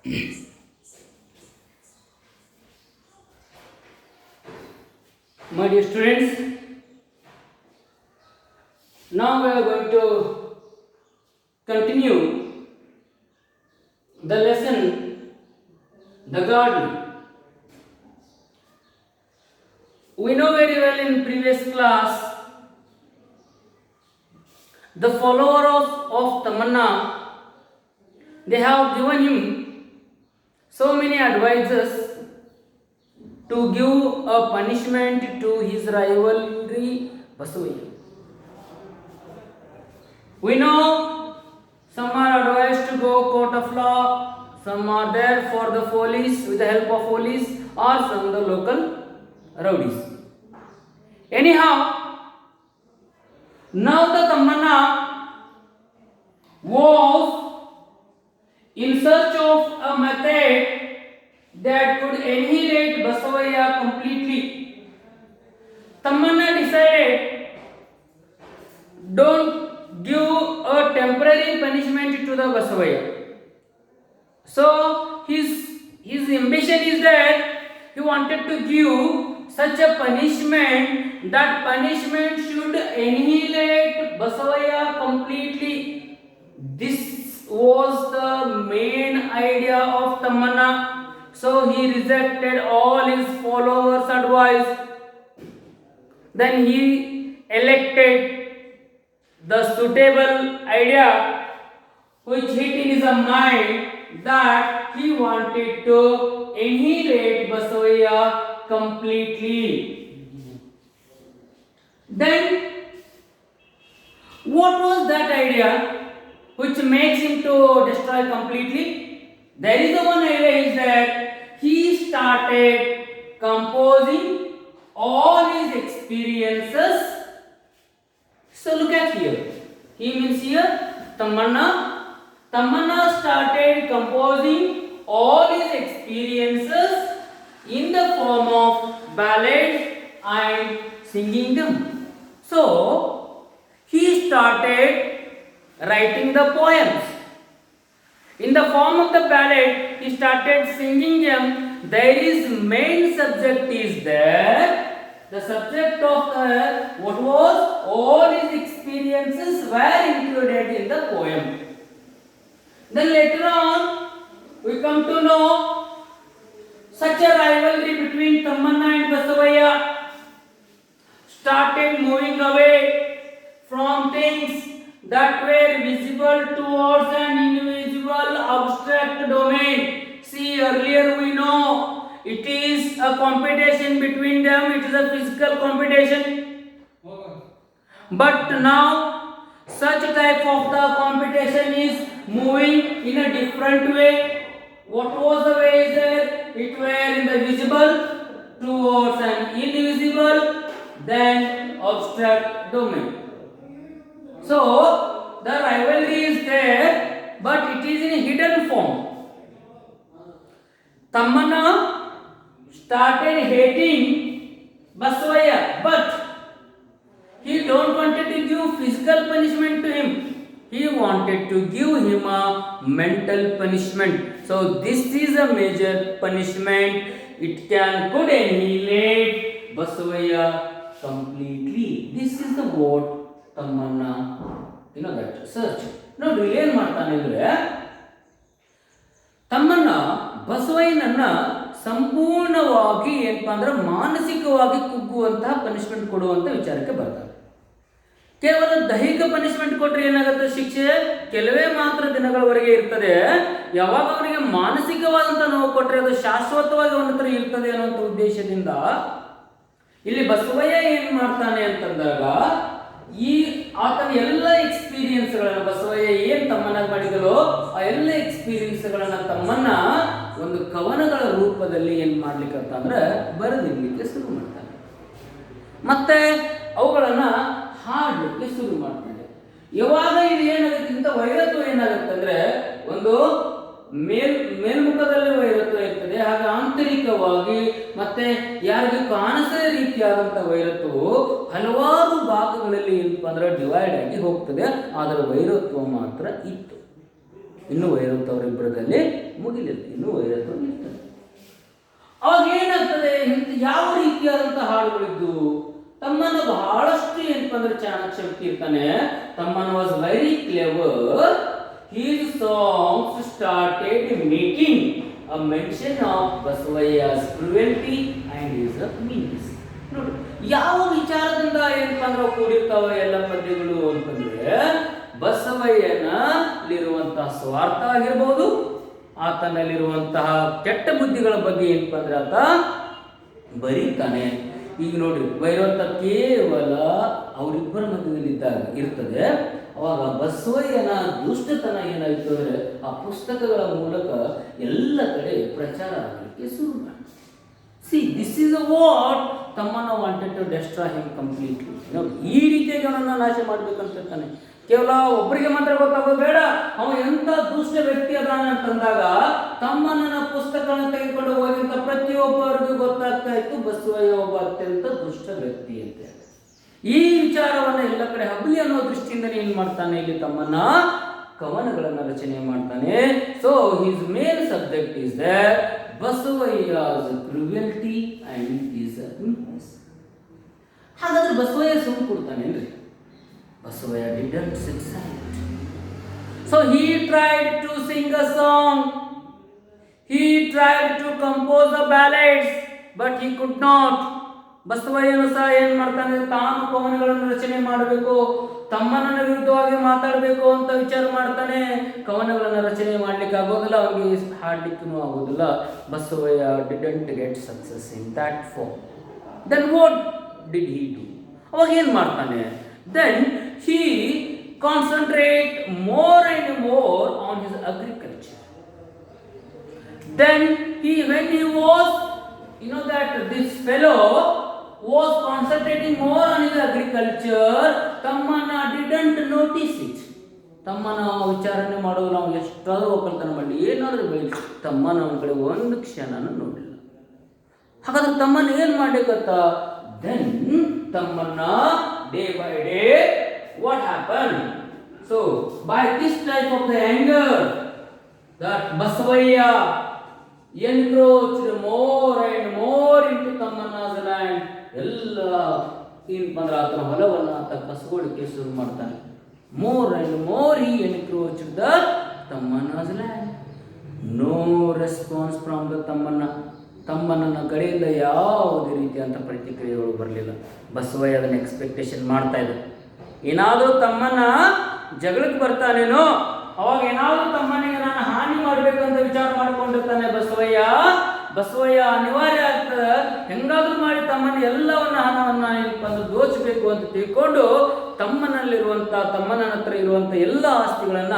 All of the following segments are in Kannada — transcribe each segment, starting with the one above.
My dear students, now we are going to continue the lesson, the garden. We know very well in previous class, the followers of Tamanna, they have given him so many advices to give a punishment to his rivalry Basavaya. We know some are advised to go court of law, some are there for the police with the help of police, or some the local rowdies. Anyhow, now the Tamanna was in search of a method that could annihilate Basavaya completely. Tamanna decided, don't give a temporary punishment to the Basavaya. So his ambition is that he wanted to give such a punishment, that punishment should annihilate Basavaya completely. This was the main idea of Tamanna. So he rejected all his followers' advice. Then he elected the suitable idea which hit in his mind, that he wanted to annihilate Basavaya completely. Then what was that idea which makes him to destroy completely? There is one idea is that he started composing all his experiences. So look at here. He means here Tamanna. Tamanna started composing all his experiences in the form of ballads and singing them. So he started writing the poems. In the form of the ballad, he started singing them. There is main subject is there. The subject of what was all his experiences were included in the poem. Then later on, we come to know such a rivalry between Tamanna and Basavaya started moving away from things that were visible towards an invisible abstract domain. See, earlier we know it is a competition between them, it is a physical competition. But now such type of the competition is moving in a different way. What was the way is that it were in the visible towards an invisible, then abstract domain. So the rivalry is there, but it is in a hidden form. Tamanna started hating Basavaya, but he don't wanted to give physical punishment to him. He wanted to give him a mental punishment. So this is a major punishment. It could annihilate Basavaya completely. This is the word Tamanna, that search. ನೋಡಿ ಏನು ಮಾಡ್ತಾನೆ ಅಂದರೆ ತಮ್ಮನ್ನ ಬಸವಯ್ಯನನ್ನ ಸಂಪೂರ್ಣವಾಗಿ ಏನಪ್ಪಾ ಅಂದ್ರೆ ಮಾನಸಿಕವಾಗಿ ಕುಗ್ಗುವಂತಹ ಪನಿಷ್ಮೆಂಟ್ ಕೊಡುವಂತ ವಿಚಾರಕ್ಕೆ ಬರ್ತಾರೆ. ಕೇವಲ ದೈಹಿಕ ಪನಿಷ್ಮೆಂಟ್ ಕೊಟ್ಟರೆ ಏನಾಗುತ್ತೆ, ಶಿಕ್ಷೆ ಕೆಲವೇ ಮಾತ್ರ ದಿನಗಳವರೆಗೆ ಇರ್ತದೆ. ಯಾವಾಗ ಅವನಿಗೆ ಮಾನಸಿಕವಾದಂಥ ನೋವು ಕೊಟ್ಟರೆ ಅದು ಶಾಶ್ವತವಾಗಿ ಅವನ ಹತ್ರ ಇರ್ತದೆ ಅನ್ನುವಂಥ ಉದ್ದೇಶದಿಂದ ಇಲ್ಲಿ ಬಸವಯ್ಯ ಏನು ಮಾಡ್ತಾನೆ ಅಂತಂದಾಗ, ಈ ಆತನ ಎಲ್ಲ ಎಕ್ಸ್ಪೀರಿಯನ್ಸ್ಗಳನ್ನು ಬಸವಯ್ಯ ಏನು ತಮ್ಮನ್ನ ಮಾಡಿದರೋ ಆ ಎಲ್ಲ ಎಕ್ಸ್ಪೀರಿಯನ್ಸ್ಗಳನ್ನ ತಮ್ಮನ್ನ ಒಂದು ಕವನಗಳ ರೂಪದಲ್ಲಿ ಏನು ಮಾಡ್ಲಿಕ್ಕೆ ಅಂದ್ರೆ ಬರೆದಿಡ್ಲಿಕ್ಕೆ ಶುರು ಮಾಡ್ತಾನೆ. ಮತ್ತೆ ಅವುಗಳನ್ನ ಹಾಡಲಿಕ್ಕೆ ಶುರು ಮಾಡ್ತಾನೆ. ಯಾವಾಗ ಇದು ಏನಾಗುತ್ತೆ ಅಂತ ವೈರತ್ವ ಏನಾಗುತ್ತೆ ಅಂದ್ರೆ, ಒಂದು ಮೇಲ್ಮುಖದಲ್ಲಿ ವೈರತ್ವ ಇರ್ತದೆ, ಹಾಗೆ ಆಂತರಿಕವಾಗಿ ಮತ್ತೆ ಯಾರಿಗೂ ಕಾಣಿಸದ ರೀತಿಯಾದಂತಹ ವೈರತ್ವವು ಹಲವಾರು ಭಾಗಗಳಲ್ಲಿ ಏನಪ್ಪ ಅಂದ್ರೆ ಡಿವೈಡ್ ಆಗಿ ಹೋಗ್ತದೆ. ಆದರೆ ವೈರತ್ವ ಮಾತ್ರ ಇತ್ತು. ಇನ್ನೂ ವೈರತ್ ಅವರಿಬ್ಬರದಲ್ಲಿ ಮುಗಿಲಿಲ್ಲ, ಇನ್ನೂ ವೈರತ್ ಇರ್ತಾರೆ. ಅವಾಗ ಏನಾಗ್ತದೆ, ಇಂಥ ಯಾವ ರೀತಿಯಾದಂತಹ ಹಾಡುಗಳಿದ್ದು ತಮ್ಮನ ಬಹಳಷ್ಟು ಏನಪ್ಪ ಅಂದ್ರೆ ಚಾಣಕ್ಯ ವ್ಯಕ್ತಿ ಇರ್ತಾನೆ. ತಮ್ಮನ was very clever. His songs started making a mention of Basavayya's cruelty and his meanness. ನೋಡಿ ಯಾವ ವಿಚಾರದಿಂದ ಏನಪ್ಪ ಅಂದ್ರೆ ಕೂಡಿರ್ತಾವೆ ಎಲ್ಲ ಪದ್ಯಗಳು ಅಂತಂದ್ರೆ, ಬಸವಯ್ಯನಲ್ಲಿರುವಂತಹ ಸ್ವಾರ್ಥ ಆಗಿರ್ಬೋದು, ಆತನಲ್ಲಿರುವಂತಹ ಕೆಟ್ಟ ಬುದ್ಧಿಗಳ ಬಗ್ಗೆ ಏನಪ್ಪ ಅಂದ್ರೆ ಆತ ಬರೀತಾನೆ. ಈಗ ನೋಡ್ರಿ, ಭೈರವಂತ ಕೇವಲ ಅವರಿಬ್ಬರ ಮಧ್ಯದಲ್ಲಿ ಇರ್ತದೆ. ಅವಾಗ ಬಸವಯ್ಯನ ದುಷ್ಟತನ ಏನಾಯಿತು ಅಂದರೆ ಆ ಪುಸ್ತಕಗಳ ಮೂಲಕ ಎಲ್ಲ ಕಡೆ ಪ್ರಚಾರ ಆಗಲಿಕ್ಕೆ ಶುರು ಮಾಡಿ. See this is a what Thammanna wanted to destroy him completely. ಈ ರೀತಿಯಾಗಿ ಅವನನ್ನು ನಾಶ ಮಾಡಬೇಕಂತಿರ್ತಾನೆ. ಕೇವಲ ಒಬ್ಬರಿಗೆ ಮಾತ್ರ ಗೊತ್ತಾಗೋದು ಬೇಡ, ಅವನು ಎಂಥ ದುಷ್ಟ ವ್ಯಕ್ತಿ ಅದಾನ ಅಂತಂದಾಗ ತಮ್ಮನ ಪುಸ್ತಕಗಳನ್ನು ತೆಗೆದುಕೊಂಡು ಹೋಗಿಂತ ಪ್ರತಿಯೊಬ್ಬರಿಗೂ ಗೊತ್ತಾಗ್ತಾ ಇತ್ತು ಬಸವಯ್ಯ ಒಬ್ಬ ಅತ್ಯಂತ ದುಷ್ಟ ವ್ಯಕ್ತಿ ಅಂತ. ಈ ವಿಚಾರವನ್ನು ಎಲ್ಲ ಕಡೆ ಹಬ್ಬಲಿ ಅನ್ನೋ ದೃಷ್ಟಿಯಿಂದ ಏನು ಮಾಡ್ತಾನೆ, ಇಲ್ಲಿ ತಮ್ಮನ್ನ ಕವನಗಳನ್ನು ರಚನೆ ಮಾಡ್ತಾನೆ. So his main subject is that Basavayya's cruelty and his weakness. ಹಾಗಾದ್ರೆ ಬಸವಯ್ಯ ಸುಮ್ಮನೆ ಕೊಡ್ತಾನೇನ್ರಿ? Basavayya didn't sit silent. So he tried to sing a song, he tried to compose a ballads, but he could not. ಬಸವಯ್ಯನು ಸಹ ಏನ್ ಮಾಡ್ತಾನೆ, ತಾನು ಕವನಗಳನ್ನು ರಚನೆ ಮಾಡಬೇಕು, ತಮ್ಮನ ವಿರುದ್ಧವಾಗಿ ಮಾತಾಡಬೇಕು ಅಂತ ವಿಚಾರ ಮಾಡ್ತಾನೆ. ಕವನಗಳನ್ನು ರಚನೆ ಮಾಡ್ಲಿಕ್ಕೆ ಆಗೋದಿಲ್ಲ, ಅವನಿಗೆ ಹಾಡ್ಲಿಕ್ಕೂ ಆಗೋದಿಲ್ಲ. Basavayya didn't get success in that form. Then what did he do? ಅವಾಗ ಏನ್ ಮಾಡ್ತಾನೆ? Then he concentrate more and more on his agriculture. Then when he was, that this fellow was concentrating more on his agriculture, ತಮ್ಮನ didn't notice it. ತಮ್ಮನ ವಿಚಾರಣೆ ಮಾಡೋದು, ನಾವು ಎಷ್ಟಾದ್ರೂ ಒಕ್ಕಲ್ತನ ಮಾಡಲಿ, ಏನಾದರೂ ಬೆಳಿ, ತಮ್ಮನ ಅವನ ಕಡೆ ಒಂದು ಕ್ಷಣನೂ ನೋಡಿಲ್ಲ. ಹಾಗಾದ್ರೆ ತಮ್ಮನ ಏನ್ ಮಾಡ್ಲಿಕ್ಕತ್ತ? ದೆನ್ ತಮ್ಮನ್ನ day by day what happened? So by this type of the anger that Basavayya encroached more and more into Tammana's land. ಎಲ್ಲ ಏನಪ್ಪ ಅಂದ್ರೆ ಆತನ ಹೊಲವನ್ನು ಆತ ಕಸ್ಕೊಳ್ಳಿಕ್ಕೆ ಶುರು ಮಾಡ್ತಾನೆ. more and more he encroached the Tammana's land. No response from the ತಮ್ಮನ ಕಡೆಯಿಂದ ಯಾವುದೇ ರೀತಿಯಂಥ ಪ್ರತಿಕ್ರಿಯೆಗಳು ಬರಲಿಲ್ಲ. ಬಸವಯ್ಯ ಅದನ್ನು ಎಕ್ಸ್ಪೆಕ್ಟೇಷನ್ ಮಾಡ್ತಾ ಇದ್ದ, ಏನಾದರೂ ತಮ್ಮನ ಜಗಳಕ್ಕೆ ಬರ್ತಾನೇನೋ, ಅವಾಗ ಏನಾದರೂ ತಮ್ಮನಿಗೆ ನಾನು ಹಾನಿ ಮಾಡಬೇಕಂತ ವಿಚಾರ ಮಾಡಿಕೊಂಡಿರ್ತಾನೆ ಬಸವಯ್ಯ ಅನಿವಾರ್ಯ ಆಗ್ತದೆ, ಹೆಂಗಾದ್ರೂ ಮಾಡಿ ತಮ್ಮನ ಎಲ್ಲವನ್ನ ಹಣವನ್ನ ದೋಚಬೇಕು ಅಂತ ತಿಳ್ಕೊಂಡು ತಮ್ಮನ ಹತ್ರ ಇರುವಂತ ಎಲ್ಲ ಆಸ್ತಿಗಳನ್ನ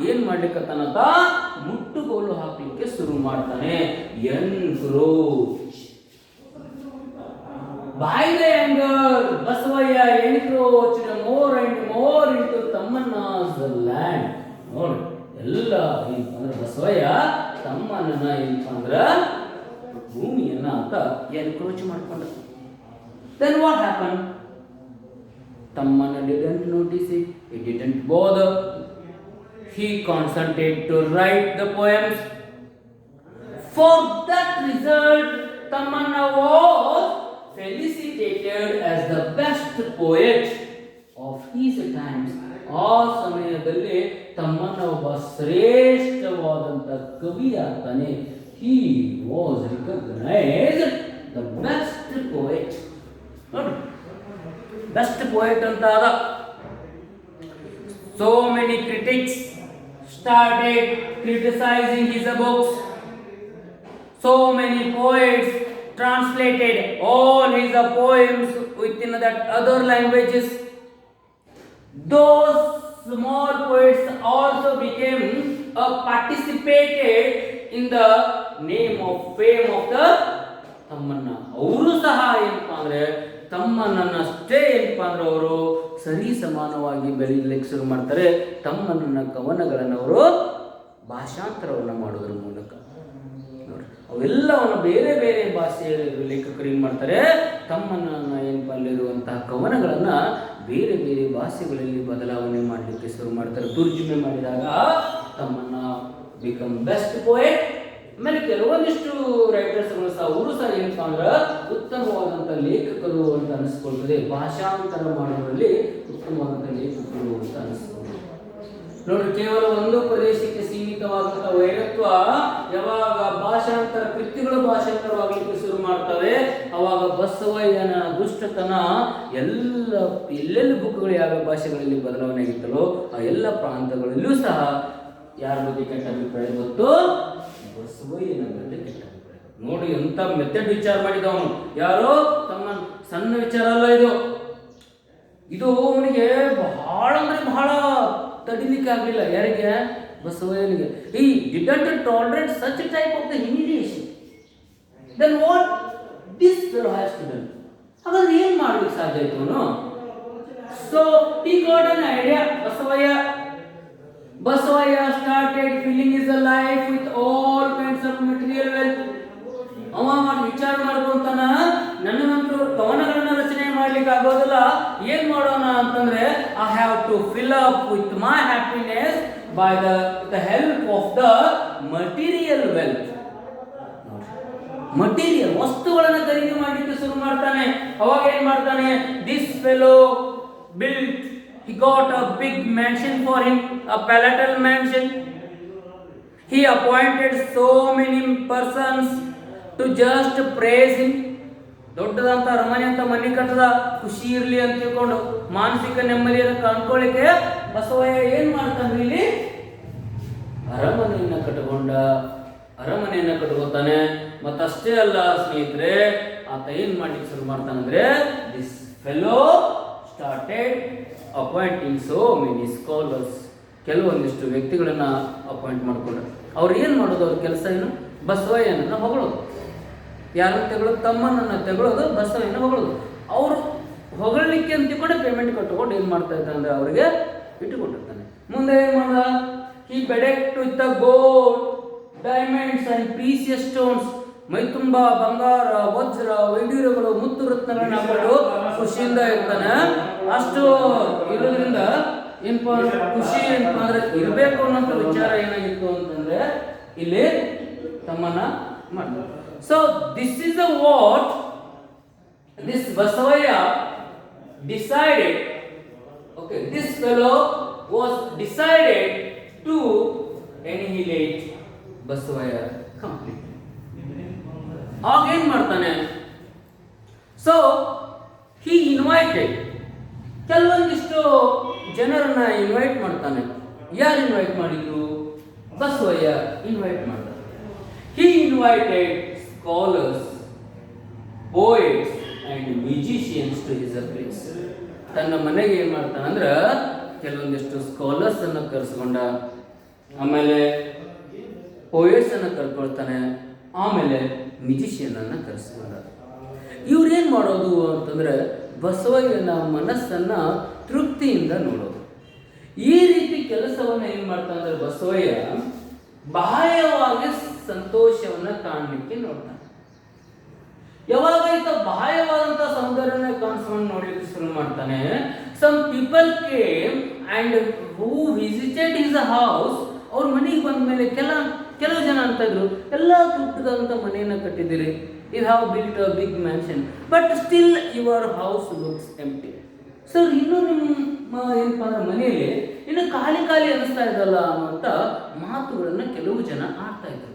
ಏನ್ ಮಾಡ್ಲಿಕ್ಕತ್ತಾನಂತ ಮುಟ್ಟುಗೋಲು ಹಾಕ್ಲಿಕ್ಕೆ ಶುರು ಮಾಡ್ತಾನೆ. By the anger, Basavayya encroached more and more into Tammana's land. ನೋಡಿ, ಎಲ್ಲ ಏನಪ್ಪ ಅಂದ್ರೆ ಬಸವಯ್ಯ ತಮ್ಮನನ್ನ ಏನಪ್ಪ ಅಂದ್ರೆ ಭೂಮಿಯನ್ನ ಅಂತ ಎನ್ಕ್ರೋಚ್ ಮಾಡ್ಕೊಂಡ. Then what happened? Tammana didn't notice it. He didn't bother. He concentrated to write the poems. For that result, Tammana was felicitated as the best poet of his times. ಆ ಸಮಯದಲ್ಲಿ ತಮ್ಮನ ಒಬ್ಬ ಶ್ರೇಷ್ಠವಾದಂಥ ಕವಿ ಆಗ್ತಾನೆ. He was recognized the best poet. ನೋಡಿ, ಬೆಸ್ಟ್ ಪೋಯೆಟ್ ಅಂತ ಅದ. So many critics started criticizing his books. So many poets translated all his poems within that other languages. Those small poets also became participated in the name of fame of the ತಮ್ಮನ್ನ. ಅವರು ಸಹ ಏನಪ್ಪಾ ಅಂದ್ರೆ ತಮ್ಮನನ್ನಷ್ಟೇ ಏನಪ್ಪಾ ಅಂದ್ರೆ ಅವರು ಸರಿ ಸಮಾನವಾಗಿ ಬೆಳೀಲಿಕ್ಕೆ ಶುರು ಮಾಡ್ತಾರೆ. ತಮ್ಮನ ಕವನಗಳನ್ನು ಅವರು ಭಾಷಾಂತರವನ್ನು ಮಾಡೋದ್ರ ಮೂಲಕ ನೋಡಿ, ಅವೆಲ್ಲವನ್ನು ಬೇರೆ ಬೇರೆ ಭಾಷೆಯ ಲೇಖಕರು ಏನು ಮಾಡ್ತಾರೆ, ತಮ್ಮನ ಏನಪ್ಪ ಅಲ್ಲಿರುವಂತಹ ಕವನಗಳನ್ನು ಬೇರೆ ಬೇರೆ ಭಾಷೆಗಳಲ್ಲಿ ಬದಲಾವಣೆ ಮಾಡಲಿಕ್ಕೆ ಶುರು ಮಾಡ್ತಾರೆ. ತುರ್ಜುಮೆ ಮಾಡಿದಾಗ ತಮ್ಮನ್ನ ಬಿಕಮ್ ಬೆಸ್ಟ್ ಪೋಯೆಟ್. ಆಮೇಲೆ ಕೆಲವೊಂದಿಷ್ಟು ರೈಟರ್ಸ್ಗಳು ಸಹ ಅವರು ಸಹ ಏನಪ್ಪಾ ಅಂದ್ರೆ ಉತ್ತಮವಾದಂಥ ಲೇಖಕರು ಅಂತ ಅನಿಸ್ಕೊಳ್ತದೆ. ಭಾಷಾಂತರ ಮಾಡುವುದರಲ್ಲಿ ಉತ್ತಮವಾದಂಥ ಲೇಖಕರು ಅಂತ ಅನಿಸ್ಕೊಳ್ತದೆ. ನೋಡಿ, ಕೇವಲ ಒಂದು ಪ್ರದೇಶಕ್ಕೆ ಸೀಮಿತವಾದಂಥ ವೈರತ್ವ ಯಾವಾಗ ಭಾಷಾಂತರ ಕೃತಿಗಳು ಭಾಷಾಂತರವಾಗಲಿಕ್ಕೆ ಶುರು ಮಾಡ್ತವೆ, ಅವಾಗ ಬಸವಯ್ಯನ ದುಷ್ಟತನ ಎಲ್ಲೆಲ್ಲಿ ಬುಕ್ಗಳು ಯಾವ ಭಾಷೆಗಳಲ್ಲಿ ಬದಲಾವಣೆ ಆಗಿತ್ತಲೋ ಆ ಎಲ್ಲ ಪ್ರಾಂತಗಳಲ್ಲೂ ಸಹ ಯಾರ ಬಗ್ಗೆ ಕೆಟ್ಟ ಅಭಿಪ್ರಾಯ ಗೊತ್ತು? ಬಸವಯ್ಯನ ಬಗ್ಗೆ ಕೆಟ್ಟ ಅಭಿಪ್ರಾಯ. ನೋಡಿ ಎಂತ ಮೆಥಡ್ ವಿಚಾರ ಮಾಡಿದವನು. ಯಾರೋ ತಮ್ಮ ಸಣ್ಣ ವಿಚಾರ ಅಲ್ಲ ಇದು ಅವನಿಗೆ ಬಹಳ ಅಂದ್ರೆ ಬಹಳ ತಡಿಲಿಕ್ಕೆ ಆಗಲಿಲ್ಲ. ಯಾರಿಗೆ? ಬಸವಯ್ಯನಿಗೆ. ಈ didn't tolerate such type of the humiliation. Then what this fellow has to done? ಹಾಗಾದ್ರೆ ಏನ್ ಮಾಡ್ಲಿಕ್ಕೆ ಸಾಧ್ಯ ಆಯ್ತು ಅವನು? So he got an idea. Basavaya started filling his life with all kinds of material wealth. ಅವ ವಿಚಾರ ಮಾಡ್ಕೊಂತಾನ, ನನಗಂತೂ ಕವನಗಳನ್ನ ರಚನೆ ಮಾಡ್ಲಿಕ್ಕೆ ಆಗೋದಿಲ್ಲ, ಏನ್ ಮಾಡೋಣ ಅಂತಂದ್ರೆ I have to fill up with my happiness by the help of the material wealth. Material ವಸ್ತುಗಳನ್ನ ಖರೀದಿ ಮಾಡ್ಲಿಕ್ಕೆ ಶುರು ಮಾಡ್ತಾನೆ. ಅವಾಗ ಏನ್ ಮಾಡ್ತಾನೆ? This fellow built, he got a big mansion for him, a palatal mansion. He appointed so many persons to just praise him. ದೊಡ್ಡದಂತ ಅರಮನೆ ಅಂತ ಮನೆ ಕಟ್ಟದ, ಖುಷಿ ಇರ್ಲಿ ಅಂತ ತಿಳ್ಕೊಂಡು ಮಾನಸಿಕ ನೆಮ್ಮದಿಯನ್ನು ಕಂಡ್ಕೊಳ್ಳಿಕ್ಕೆ ಬಸವಯ್ಯ ಏನ್ ಮಾಡ್ತಾನೆ? ಇಲ್ಲಿ ಅರಮನೆಯನ್ನ ಕಟ್ಕೊತಾನೆ. ಮತ್ತಷ್ಟೇ ಅಲ್ಲ ಸ್ನೇಹಿತರೆ, ಆತ ಏನ್ ಮಾಡ್ಲಿಕ್ಕೆ ಶುರು ಮಾಡ್ತಾನಂದ್ರೆ this fellow started appointing so many scholars. ಕೆಲವೊಂದಿಷ್ಟು ವ್ಯಕ್ತಿಗಳನ್ನ ಅಪಾಯಿಂಟ್ ಮಾಡ್ಕೊಂಡ್ರು. ಅವ್ರು ಏನ್ ಮಾಡೋದು? ಅವ್ರ ಕೆಲಸ ಏನು? ಬಸವಯ್ಯನನ್ನ ಹೊಗಳೋದು. ಯಾರನ್ನ ತೆಗಳೋದು? ತಮ್ಮನನ್ನ ತೆಗಳೋದು, ಬಸವಯ್ಯನ ಹೊಗಳೋದು. ಅವರು ಹೊಗಳಲಿಕ್ಕೆ ಅಂತ ಕೂಡ ಪೇಮೆಂಟ್ ಕಟ್ಕೊಂಡು ಏನ್ ಮಾಡ್ತಾ ಇದ್ದಾನೆ ಅಂದ್ರೆ ಅವರಿಗೆ ಇಟ್ಟುಕೊಂಡಿರ್ತಾನೆ. ಮುಂದೆ ಏನ್ ಮಾಡ್ದ? he bedecked with the gold, diamonds and precious stones. ಮೈ ತುಂಬಾ ಬಂಗಾರ, ವಜ್ರ, ವೈಡೂರ್ಯಗಳು, ಮುತ್ತು ರತ್ನಗಳನ್ನ ಹಾಕೊಂಡು ಖುಷಿಯಿಂದ ಇರ್ತಾನೆ. ಅಷ್ಟು ಇರೋದ್ರಿಂದ ಏನಪ್ಪಾ ಖುಷಿ ಏನಪ್ಪಾ ಅಂದ್ರೆ ಇರಬೇಕು ಅನ್ನೋ ವಿಚಾರ ಏನಾಗಿತ್ತು ಅಂತಂದ್ರೆ ಇಲ್ಲಿ ತಮ್ಮನ್ನ ಮಾಡ್ತಾರೆ. So this is the what this Basavayya decided. Okay, this fellow was decided to annihilate Basavayya complete. ಆಗ ಏನ್ ಮಾಡ್ತಾನೆ? ಸೊ ಹಿ ಇನ್ವೈಟೆಡ್, ಕೆಲವೊಂದಿಷ್ಟು ಜನರನ್ನ ಇನ್ವೈಟ್ ಮಾಡ್ತಾನೆ. ಯಾರು ಇನ್ವೈಟ್ ಮಾಡಿದ್ರು? ಬಸವಯ್ಯ ಇನ್ವೈಟ್ ಮಾಡ್ತಾನೆ. He invited scholars, poets and musicians to his place. ತನ್ನ ಮನೆಗೆ ಏನ್ ಮಾಡ್ತಾನಂದ್ರ ಕೆಲವೊಂದಿಷ್ಟು ಸ್ಕಾಲರ್ಸ್ ಅನ್ನ ಕರೆಸ್ಕೊಂಡ, ಆಮೇಲೆ ಪೋಯೆಟ್ಸ್ ಅನ್ನ ಕರ್ಕೊಳ್ತಾನೆ, ಆಮೇಲೆ ಮ್ಯೂಸಿಷಿಯನ್ ಅನ್ನ ಕರೆಸ್ಕೊಂಡ. ಇವ್ರೇನ್ ಮಾಡೋದು ಅಂತಂದ್ರೆ ಬಸವಯ್ಯನ ಮನಸ್ಸನ್ನ ತೃಪ್ತಿಯಿಂದ ನೋಡೋದು. ಈ ರೀತಿ ಕೆಲಸವನ್ನ ಏನ್ ಮಾಡ್ತಾನಂದ್ರೆ ಬಸವಯ್ಯ ಬಾಹ್ಯವಾಗಿ ಸಂತೋಷವನ್ನ ಕಾಣಲಿಕ್ಕೆ ನೋಡ್ತಾನೆ. ಯಾವಾಗ ಈತ ಬಾಹ್ಯವಾದಂತಹ ಸೌಂದರ್ಯನ ಕಾಣಿಸ್ಕೊಂಡು ನೋಡ್ಲಿಕ್ಕೆ ಶುರು ಮಾಡ್ತಾನೆ, some people came and who visited his house. ಅವ್ರ ಮನೆಗೆ ಬಂದ ಮೇಲೆ ಕೆಲವು ಜನ ಅಂತ ಇದ್ರು, ಎಲ್ಲ ದೊಡ್ಡದಾದಂಥ ಮನೆಯನ್ನ ಕಟ್ಟಿದ್ದೀರಿ, you have built a big mansion, but still your house looks empty. Sir, ಇನ್ನೂ ನಿಮ್ಮ ಏನಪ್ಪಾ ಅಂದ್ರೆ ಮನೆಯಲ್ಲಿ ಇನ್ನು ಖಾಲಿ ಅನಿಸ್ತಾ ಇದಲ್ಲ ಅನ್ನುವಂಥ ಮಾತುಗಳನ್ನು ಕೆಲವು ಜನ ಆಡ್ತಾ ಇದ್ರು.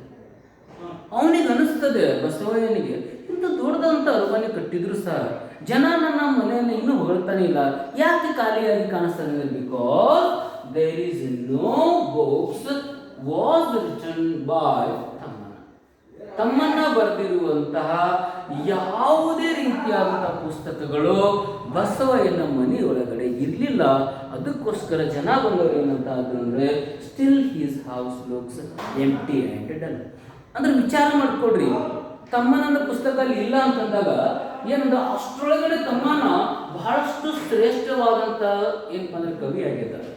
ಅವನಿಗೆ ಅನಿಸ್ತದೆ ಬಸವಯ್ಯನಿಗೆ, ಇಂಥ ದೊಡ್ಡದಂತ ಅರಮನೆ ಕಟ್ಟಿದ್ರು ಸಹ ಜನ ನನ್ನ ಮನೆಯನ್ನು ಇನ್ನೂ ಹೊಗಳ್ತಾನೆ ಇಲ್ಲ, ಯಾಕೆ ಖಾಲಿಯಾಗಿ ಕಾಣಿಸ್ತಾನೆ? Because there is no books was written by ತಮ್ಮನ್ನ ಬರೆದಿರುವಂತಹ ಯಾವುದೇ ರೀತಿಯಾದಂತಹ ಪುಸ್ತಕಗಳು ಬಸವಯ್ಯನ ಮನೆಯೊಳಗಡೆ ಇರಲಿಲ್ಲ. ಅದಕ್ಕೋಸ್ಕರ ಜನ ಬಂದವರು ಏನಂತ ಆದ್ರು ಅಂದ್ರೆ still his house looks empty and dull. ಅಂದ್ರೆ ವಿಚಾರ ಮಾಡ್ಕೊಡ್ರಿ, ತಮ್ಮನ ಪುಸ್ತಕ ಅಲ್ಲಿ ಇಲ್ಲ ಅಂತಂದಾಗ ಏನಂದ್ರೆ ಅಷ್ಟರೊಳಗಡೆ ತಮ್ಮನ ಬಹಳಷ್ಟು ಶ್ರೇಷ್ಠವಾದಂತ ಏನಪ್ಪ ಅಂದ್ರೆ ಕವಿ ಆಗಿದ್ದಾರೆ.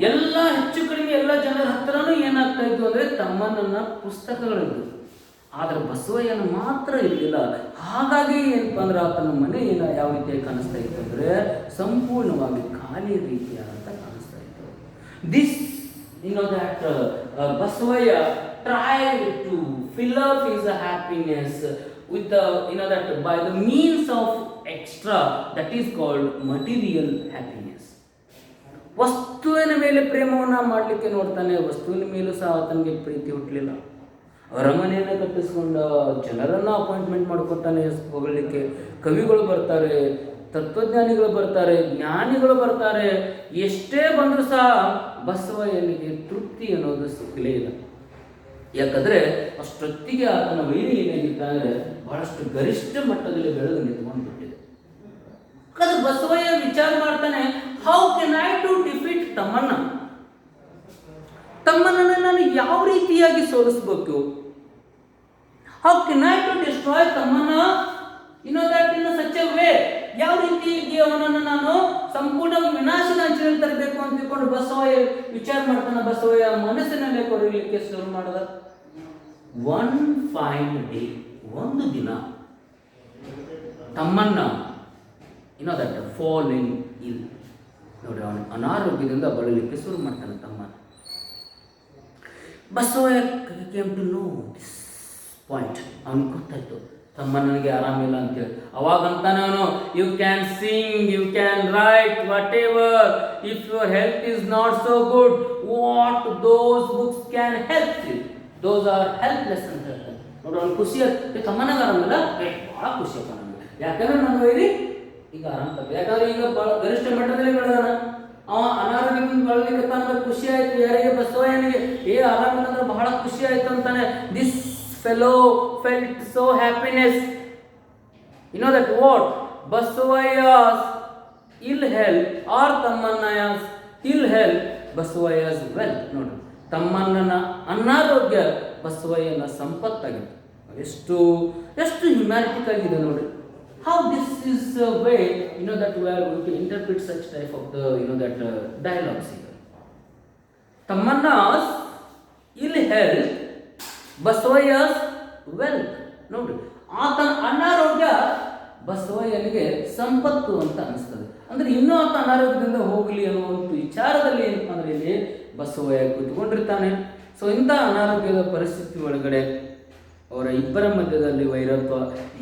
ಎಲ್ಲ ಹೆಚ್ಚು ಕಡಿಮೆ ಎಲ್ಲ ಜನರ ಹತ್ರನೂ ಏನಾಗ್ತಾ ಇತ್ತು ಅಂದ್ರೆ ತಮ್ಮನ ಪುಸ್ತಕಗಳಿದ್ದು, ಆದ್ರೆ ಬಸವಯ್ಯನ ಮಾತ್ರ ಇರಲಿಲ್ಲ. ಹಾಗಾಗಿ ಏನಪ್ಪ ಅಂದ್ರೆ ಆತನ ಮನೆ ಯಾವ ರೀತಿಯಾಗಿ ಕಾಣಿಸ್ತಾ ಇತ್ತು ಅಂದ್ರೆ ಸಂಪೂರ್ಣವಾಗಿ ಖಾಲಿ ರೀತಿಯಾದಂತ ಕಾಣಿಸ್ತಾ ಇತ್ತು. This that Basavaya tried to fill up his happiness with the that by the means of extra, that is called material happiness. ವಸ್ತುವಿನ ಮೇಲೆ ಪ್ರೇಮವನ್ನು ಮಾಡಲಿಕ್ಕೆ ನೋಡ್ತಾನೆ, ವಸ್ತುವಿನ ಮೇಲೂ ಸಹ ಆತನಿಗೆ ಪ್ರೀತಿ ಹುಟ್ಟಲಿಲ್ಲ. ಅರಮನೆಯನ್ನು ಕಟ್ಟಿಸ್ಕೊಂಡ, ಜನರನ್ನು ಅಪಾಯಿಂಟ್ಮೆಂಟ್ ಮಾಡಿಕೊಟ್ಟಾನೆ ಹೋಗಲಿಕ್ಕೆ. ಕವಿಗಳು ಬರ್ತಾರೆ, ತತ್ವಜ್ಞಾನಿಗಳು ಬರ್ತಾರೆ, ಜ್ಞಾನಿಗಳು ಬರ್ತಾರೆ, ಎಷ್ಟೇ ಬಂದರೂ ಸಹ ಬಸವಯ್ಯನಿಗೆ ತೃಪ್ತಿ ಅನ್ನೋದು ಸಿಗಲೇ ಇಲ್ಲ. ಯಾಕಂದರೆ ಅಷ್ಟೊತ್ತಿಗೆ ಆತನ ವೈರಿ ಏನಾಗಿತ್ತು ಅಂದರೆ ಬಹಳಷ್ಟು ಗರಿಷ್ಠ ಮಟ್ಟದಲ್ಲಿ ಬೆಳೆದು ನಿಂತ್ಕೊಂಡು ಬಿಟ್ಟಿದೆ. ಯಾಕಂದ್ರೆ ಬಸವಯ್ಯ ವಿಚಾರ ಮಾಡ್ತಾನೆ, how can I to defeat Thammanna, ತಮ್ಮಣ್ಣನ ನಾನು ಯಾವ ರೀತಿಯಾಗಿ ಸೋಲಿಸಬೇಕು, how can I to destroy Thammanna that in such a way, ಯಾವ ರೀತಿಯಾಗಿ ಅವನನ್ನು ನಾನು ಸಂಪೂರ್ಣವಾಗಿ ವಿನಾಶದ ಅಂಚಿನಲ್ಲಿ ತರಬೇಕು ಅಂತ ತಿಳ್ಕೊಂಡು ಬಸವಯ್ಯ ವಿಚಾರ ಮಾಡ್ತಾನೆ. ಬಸವಯ್ಯ ಮನಸ್ಸಿನಲ್ಲೇ ಕೊಡಲಿಕ್ಕೆ ಶುರು ಮಾಡಿದ. ಒನ್ ಫೈನ್ ಡೇ, ಒಂದು ದಿನ ತಮ್ಮಣ್ಣ ದಟ್ ಫಾಲ್ ಇನ್ ಇಲ್, ನೋಡಿ ಅವನು ಅನಾರೋಗ್ಯದಿಂದ ಬಳಲಿಕ್ಕೆ ಶುರು ಮಾಡ್ತಾನೆ ತಮ್ಮಣ್ಣ. Basavayya came to know this point, ಅವನಿಗೆ ಗೊತ್ತಾಯ್ತು ತಮ್ಮನಿಗೆ ಆರಾಮಿಲ್ಲ ಅಂತೇಳಿ. ಅವಾಗಂತಾನೆ ಅವನು, you can sing, you can write, whatever, if your health is not so good, what those books can help you, those are helpless ಅಂತ ಹೇಳ್ತಾನೆ. ನೋಡಿ ಅವ್ನು ಖುಷಿ ಆಯ್ತು, ತಮ್ಮನಾಗ ಆರಾಮಿಲ್ಲ, ಭಾಳ ಖುಷಿ ಆಯ್ತು ನನಗೆ. ಯಾಕಂದ್ರೆ ನನ್ನ ವೈರಿ ಈಗ ಆರಾಮ ತಪ್ಪು, ಯಾಕಂದ್ರೆ ಈಗ ಭಾಳ ಗರಿಷ್ಠ ಮಟ್ಟದಲ್ಲಿ ಬೆಳೆದಾನ. ಅವ ಅನಾರೋಗ್ಯದಿಂದ ಬಳಲಿಕ್ಕೆ ತನಗೆ ಖುಷಿ ಆಯ್ತು. ಯಾರಿಗೆ? ಬಸವಯ್ಯನಿಗೆ ಆರಾಮಿಲ್ಲ ಅಂದ್ರೆ ಬಹಳ ಖುಷಿ ಆಯ್ತು ಅಂತಾನೆ. This fellow felt so happiness. That what Basavaya's ill health or Tammanna's ill health, Basavaya's wealth. ನೋಡಿ, ತಮ್ಮಣ್ಣನ ಅನಾರೋಗ್ಯ ಬಸವಯ್ಯನ ಸಂಪತ್ತಾಗಿದೆ. ಎಷ್ಟು ಹ್ಯುಮ್ಯಾನಿಟಿಕ್ ಆಗಿದೆ ನೋಡಿ. How this is a way that we are going to interpret such type of the that dialogues here. Tammanna's ill health, Basavayya's wealth. ನೋಡ್ರಿ, ಆತನ ಅನಾರೋಗ್ಯ ಬಸವಯ್ಯನಿಗೆ ಸಂಪತ್ತು ಅಂತ ಅನಿಸ್ತದೆ. ಅಂದ್ರೆ ಇನ್ನೂ ಆತ ಅನಾರೋಗ್ಯದಿಂದ ಹೋಗಲಿ ಅನ್ನೋ ಒಂದು ವಿಚಾರದಲ್ಲಿ ಏನಪ್ಪ ಅಂದ್ರೆ ಇಲ್ಲಿ ಬಸವಯ್ಯ ಕೂತ್ಕೊಂಡಿರ್ತಾನೆ. ಸೊ ಇಂಥ ಅನಾರೋಗ್ಯದ ಪರಿಸ್ಥಿತಿ ಒಳಗಡೆ ಅವರ ಇಬ್ಬರ ಮಧ್ಯದಲ್ಲಿ ವೈರತ್ವ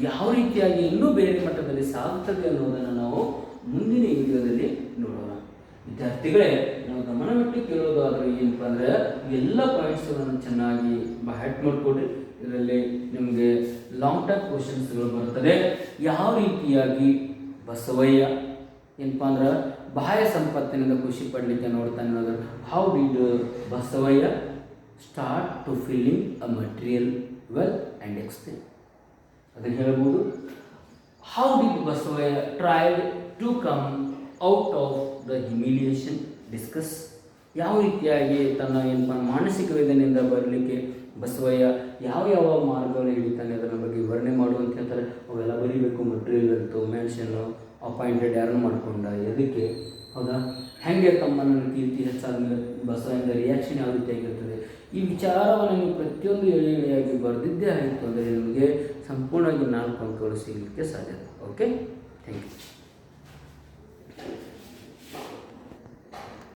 ಯಾವ ರೀತಿಯಾಗಿ ಇನ್ನೂ ಬೇರೆ ಮಟ್ಟದಲ್ಲಿ ಸಾಗುತ್ತದೆ ಅನ್ನೋದನ್ನು ನಾವು ಮುಂದಿನ ವಿಡಿಯೋದಲ್ಲಿ ನೋಡೋಣ. ವಿದ್ಯಾರ್ಥಿಗಳೇ, ನಾವು ಗಮನವಿಟ್ಟು ಕೇಳೋದಾದ್ರೆ ಏನಪ್ಪ ಅಂದರೆ ಎಲ್ಲ ಪಾಯಿಂಟ್ಸ್ಗಳನ್ನು ಚೆನ್ನಾಗಿ ಹ್ಯಾಟ್ ಮಾಡಿಕೊಡ್ರಿ. ಇದರಲ್ಲಿ ನಿಮಗೆ ಲಾಂಗ್ ಟರ್ಮ್ ಕ್ವಶನ್ಸ್ಗಳು ಬರ್ತದೆ. ಯಾವ ರೀತಿಯಾಗಿ ಬಸವಯ್ಯ ಏನಪ್ಪ ಅಂದ್ರೆ ಬಾಹ್ಯ ಸಂಪತ್ತಿನಿಂದ ಖುಷಿ ಪಡಲಿಕ್ಕೆ ನೋಡ್ತಾನೆ ಅನ್ನೋದು. How did Basavayya start to feeling a material wealth and expense, ಅದನ್ನು ಹೇಳ್ಬೋದು. How did Basavayya tried to come out of the humiliation, discuss. ಯಾವ ರೀತಿಯಾಗಿ ತನ್ನ ಏನಪ್ಪ ಮಾನಸಿಕ ವೇದನೆಯಿಂದ ಬರಲಿಕ್ಕೆ ಬಸವಯ್ಯ ಯಾವ ಮಾರ್ಗಗಳು ಹಿಡಿತಾನೆ ಅದರ ಬಗ್ಗೆ ವಿವರಣೆ ಮಾಡುವಂತ ಹೇಳ್ತಾರೆ. ಅವೆಲ್ಲ ಬರೀಬೇಕು. ಮಟೀರಿಯಲ್ ವೆಲ್ತು, ಮೆನ್ಷನ್ನು, ಅಪಾಯಿಂಟೆಡ್ ಯಾರನ್ನು ಮಾಡ್ಕೊಂಡ, ಎದಕ್ಕೆ, ಹೌದಾ, ಹೆಂಗೆ ತಮ್ಮನ ಕೀರ್ತಿ ಹೆಚ್ಚಾದ ಮೇಲೆ ಬಸವಯ್ಯನ ರಿಯಾಕ್ಷನ್ ಯಾವ ರೀತಿಯಾಗಿರ್ತದೆ, ಈ ವಿಚಾರವನ್ನು ನೀವು ಪ್ರತಿಯೊಂದು ಎಳೆಯಾಗಿ ಬರೆದಿದ್ದೇ ಆಯಿತು ಅಂದರೆ ನಿಮಗೆ ಸಂಪೂರ್ಣವಾಗಿ 4 ಅಂಕಗಳು ಸಿಗಲಿಕ್ಕೆ ಸಾಧ್ಯ. Okay, thank you.